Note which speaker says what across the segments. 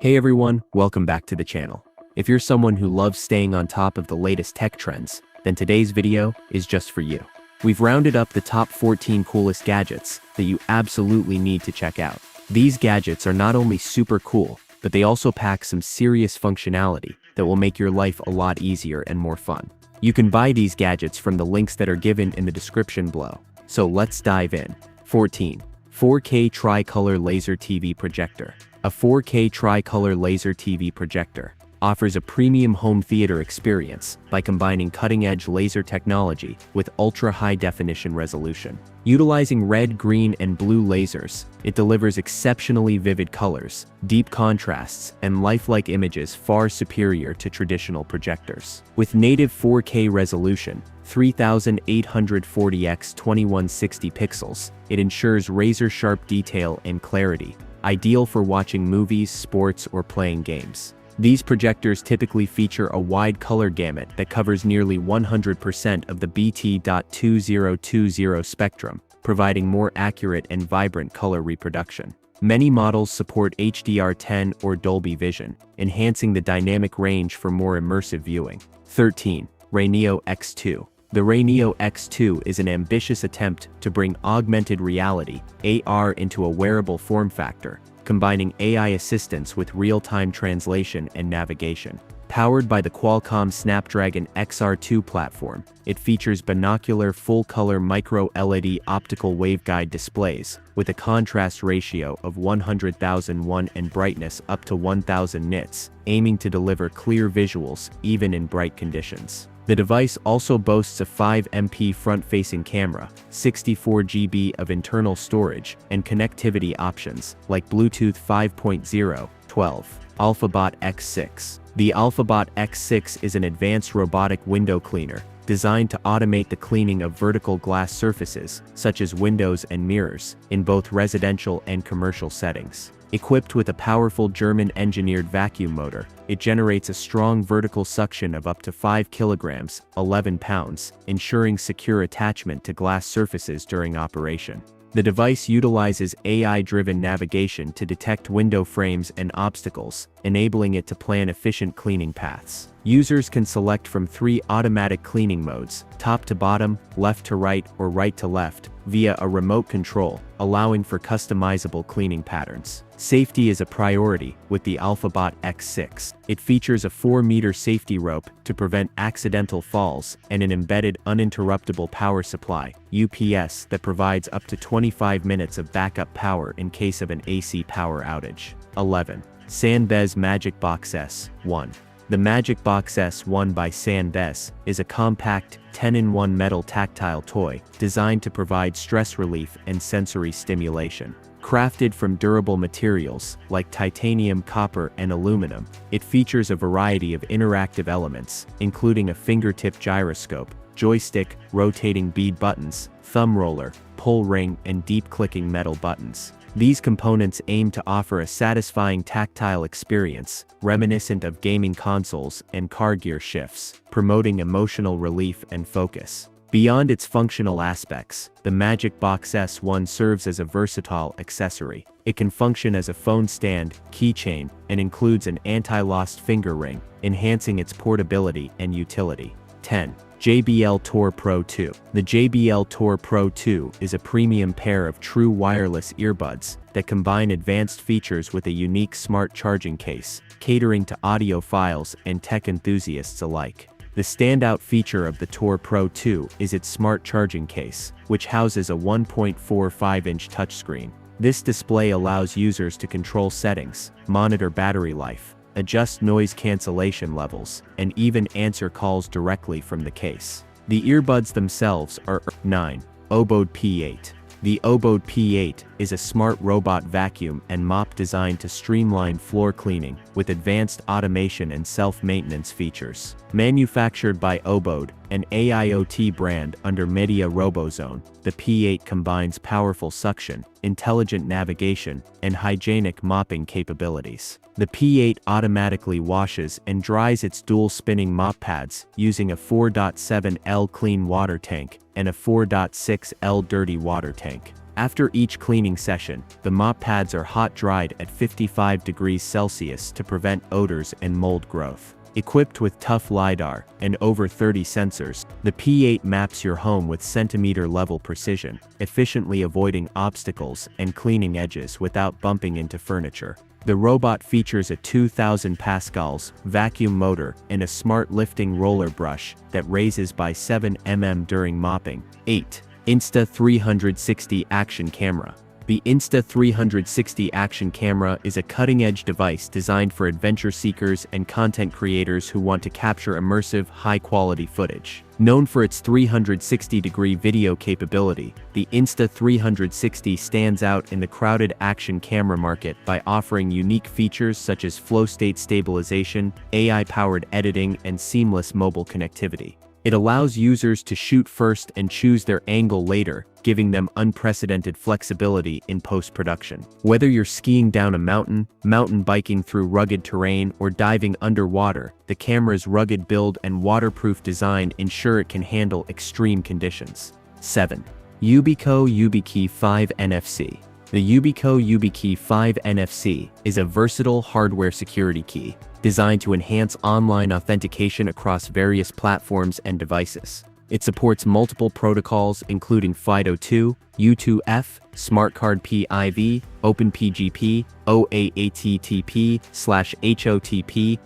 Speaker 1: Hey everyone, welcome back to the channel. If you're someone who loves staying on top of the latest tech trends, then today's video is just for you. We've rounded up the top 14 coolest gadgets that you absolutely need to check out. These gadgets are not only super cool, but they also pack some serious functionality that will make your life a lot easier and more fun. You can buy these gadgets from the links that are given in the description below. So let's dive in. 14. 4K Tricolor Laser TV Projector. A 4K Tricolor Laser TV projector offers a premium home theater experience by combining cutting-edge laser technology with ultra-high-definition resolution. Utilizing red, green, and blue lasers, it delivers exceptionally vivid colors, deep contrasts, and lifelike images far superior to traditional projectors. With native 4K resolution, 3840 x 2160 pixels, it ensures razor-sharp detail and clarity, ideal for watching movies, sports, or playing games. These projectors typically feature a wide color gamut that covers nearly 100% of the BT.2020 spectrum, providing more accurate and vibrant color reproduction. Many models support HDR10 or Dolby Vision, enhancing the dynamic range for more immersive viewing. 13. Rayneo X2. The Rayneo X2 is an ambitious attempt to bring augmented reality, AR, into a wearable form factor, combining AI assistance with real-time translation and navigation. Powered by the Qualcomm Snapdragon XR2 platform, it features binocular full-color micro-LED optical waveguide displays with a contrast ratio of 100,001 and brightness up to 1000 nits, aiming to deliver clear visuals even in bright conditions. The device also boasts a 5MP front-facing camera, 64 GB of internal storage, and connectivity options like Bluetooth 5.0, 12. AlphaBot X6. The AlphaBot X6 is an advanced robotic window cleaner designed to automate the cleaning of vertical glass surfaces, such as windows and mirrors, in both residential and commercial settings. Equipped with a powerful German-engineered vacuum motor, it generates a strong vertical suction of up to 5 kilograms, 11 pounds, ensuring secure attachment to glass surfaces during operation. The device utilizes AI-driven navigation to detect window frames and obstacles, enabling it to plan efficient cleaning paths. Users can select from 3 automatic cleaning modes, top to bottom, left to right, or right to left, via a remote control, allowing for customizable cleaning patterns. Safety is a priority with the AlphaBot X6. It features a 4-meter safety rope to prevent accidental falls and an embedded uninterruptible power supply, UPS, that provides up to 25 minutes of backup power in case of an AC power outage. 11. Sanbez Magic Box S1. The Magic Box S1 by Sanbez is a compact, 10-in-1 metal tactile toy designed to provide stress relief and sensory stimulation. Crafted from durable materials like titanium, copper, and aluminum, it features a variety of interactive elements, including a fingertip gyroscope, joystick, rotating bead buttons, thumb roller, pull ring, and deep-clicking metal buttons. These components aim to offer a satisfying tactile experience, reminiscent of gaming consoles and car gear shifts, promoting emotional relief and focus. Beyond its functional aspects, the Magic Box S1 serves as a versatile accessory. It can function as a phone stand, keychain, and includes an anti-lost finger ring, enhancing its portability and utility. 10. JBL Tour Pro 2. The JBL Tour Pro 2 is a premium pair of true wireless earbuds that combine advanced features with a unique smart charging case, catering to audiophiles and tech enthusiasts alike. The standout feature of the Tour Pro 2 is its smart charging case, which houses a 1.45-inch touchscreen. This display allows users to control settings, monitor battery life, adjust noise cancellation levels, and even answer calls directly from the case. The earbuds themselves are 9. Obode P8. The Obode P8 is a smart robot vacuum and mop designed to streamline floor cleaning with advanced automation and self-maintenance features. Manufactured by Obode, an AIoT brand under Media Robozone, the P8 combines powerful suction, intelligent navigation, and hygienic mopping capabilities. The P8 automatically washes and dries its dual-spinning mop pads using a 4.7L clean water tank and a 4.6L dirty water tank. After each cleaning session, the mop pads are hot-dried at 55 degrees Celsius to prevent odors and mold growth. Equipped with tough LiDAR and over 30 sensors, the P8 maps your home with centimeter-level precision, efficiently avoiding obstacles and cleaning edges without bumping into furniture. The robot features a 2000 pascals vacuum motor and a smart lifting roller brush that raises by 7 mm during mopping. 8. Insta360 Action Camera. The Insta360 Action Camera is a cutting-edge device designed for adventure seekers and content creators who want to capture immersive, high-quality footage. Known for its 360-degree video capability, the Insta360 stands out in the crowded action camera market by offering unique features such as flow state stabilization, AI-powered editing, and seamless mobile connectivity. It allows users to shoot first and choose their angle later, giving them unprecedented flexibility in post-production. Whether you're skiing down a mountain, mountain biking through rugged terrain, or diving underwater, the camera's rugged build and waterproof design ensure it can handle extreme conditions. 7. Yubico YubiKey 5 NFC. The Yubico YubiKey 5 NFC is a versatile hardware security key designed to enhance online authentication across various platforms and devices. It supports multiple protocols including FIDO2, U2F, SmartCard PIV, OpenPGP, OAATTP/HOTP,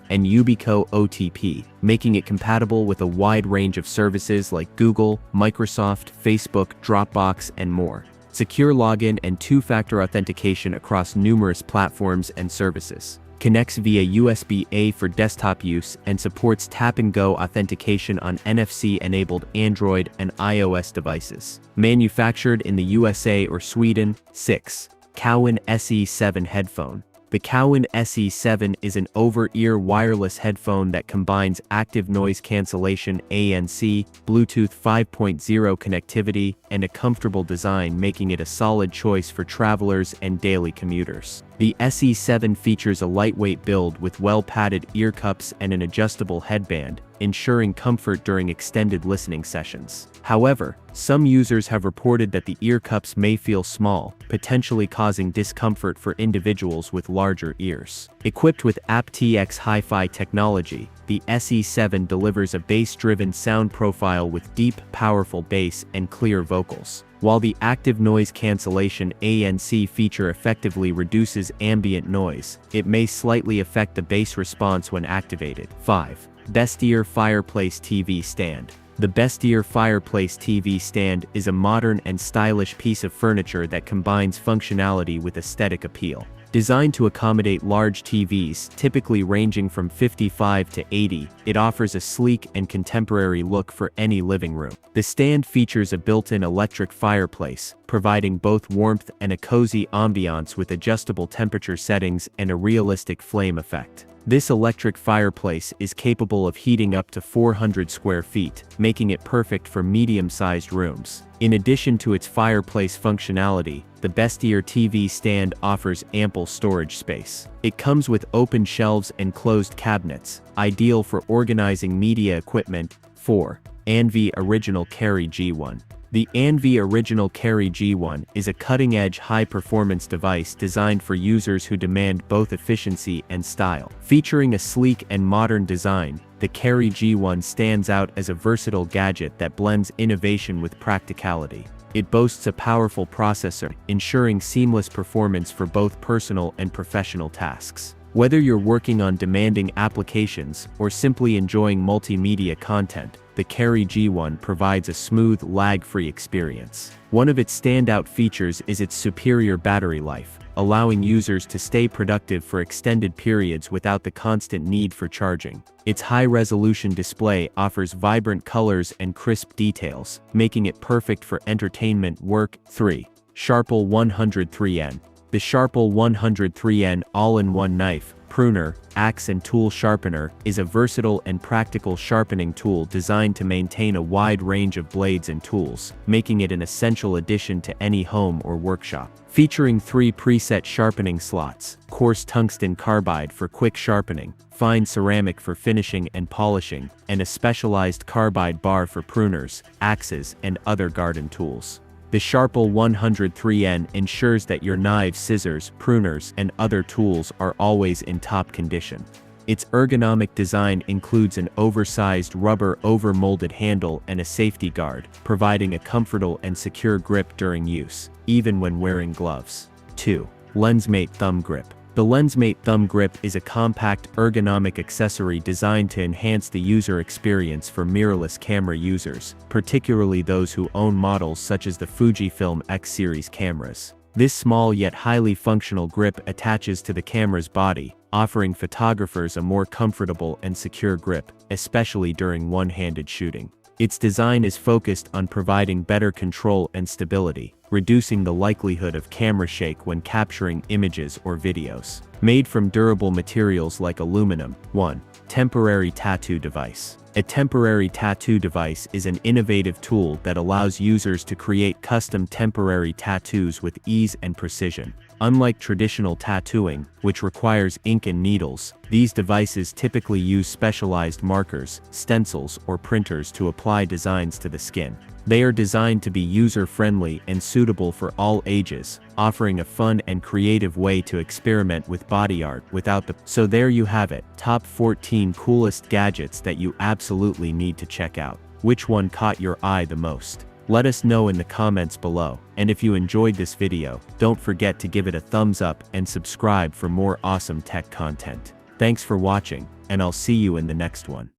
Speaker 1: and Yubico OTP, making it compatible with a wide range of services like Google, Microsoft, Facebook, Dropbox, and more. Secure login and two-factor authentication across numerous platforms and services. Connects via USB-A for desktop use and supports tap-and-go authentication on NFC-enabled Android and iOS devices. Manufactured in the USA or Sweden. 6. Kawin SE7 Headphone. The Kawin SE7 is an over-ear wireless headphone that combines active noise cancellation ANC, Bluetooth 5.0 connectivity, and a comfortable design, making it a solid choice for travelers and daily commuters. The SE7 features a lightweight build with well-padded ear cups and an adjustable headband, ensuring comfort during extended listening sessions. However, some users have reported that the ear cups may feel small, potentially causing discomfort for individuals with larger ears. Equipped with aptX Hi-Fi technology, the SE7 delivers a bass-driven sound profile with deep, powerful bass and clear vocals. While the active noise cancellation ANC feature effectively reduces ambient noise, it may slightly affect the bass response when activated. 5. Bestear Fireplace TV Stand. The Bestear Fireplace TV Stand is a modern and stylish piece of furniture that combines functionality with aesthetic appeal. Designed to accommodate large TVs, typically ranging from 55 to 80, it offers a sleek and contemporary look for any living room. The stand features a built-in electric fireplace, providing both warmth and a cozy ambiance with adjustable temperature settings and a realistic flame effect. This electric fireplace is capable of heating up to 400 square feet, making it perfect for medium-sized rooms. In addition to its fireplace functionality, the Bestear TV stand offers ample storage space. It comes with open shelves and closed cabinets, ideal for organizing media equipment. 4. Anvi Original Carry G1. The Anvi Original Carry G1 is a cutting-edge high-performance device designed for users who demand both efficiency and style. Featuring a sleek and modern design, the Carry G1 stands out as a versatile gadget that blends innovation with practicality. It boasts a powerful processor, ensuring seamless performance for both personal and professional tasks. Whether you're working on demanding applications or simply enjoying multimedia content, the Carry G1 provides a smooth, lag-free experience. One of its standout features is its superior battery life, allowing users to stay productive for extended periods without the constant need for charging. Its high-resolution display offers vibrant colors and crisp details, making it perfect for entertainment work. 3. Sharpel 103N. The Sharpel 103N all-in-one knife, pruner, axe and tool sharpener is a versatile and practical sharpening tool designed to maintain a wide range of blades and tools, making it an essential addition to any home or workshop. Featuring 3 preset sharpening slots, coarse tungsten carbide for quick sharpening, fine ceramic for finishing and polishing, and a specialized carbide bar for pruners, axes, and other garden tools. The Sharpel 103N ensures that your knives, scissors, pruners, and other tools are always in top condition. Its ergonomic design includes an oversized rubber over-molded handle and a safety guard, providing a comfortable and secure grip during use, even when wearing gloves. 2. LensMate Thumb Grip. The LensMate Thumb Grip is a compact, ergonomic accessory designed to enhance the user experience for mirrorless camera users, particularly those who own models such as the Fujifilm X series cameras. This small yet highly functional grip attaches to the camera's body, offering photographers a more comfortable and secure grip, especially during one-handed shooting. Its design is focused on providing better control and stability, reducing the likelihood of camera shake when capturing images or videos. Made from durable materials like aluminum. 1. Temporary Tattoo Device. A temporary tattoo device is an innovative tool that allows users to create custom temporary tattoos with ease and precision. Unlike traditional tattooing, which requires ink and needles, these devices typically use specialized markers, stencils, or printers to apply designs to the skin. They are designed to be user-friendly and suitable for all ages, offering a fun and creative way to experiment with body art without the... So there you have it, top 14 coolest gadgets that you absolutely need to check out. Which one caught your eye the most? Let us know in the comments below, and if you enjoyed this video, don't forget to give it a thumbs up and subscribe for more awesome tech content. Thanks for watching, and I'll see you in the next one.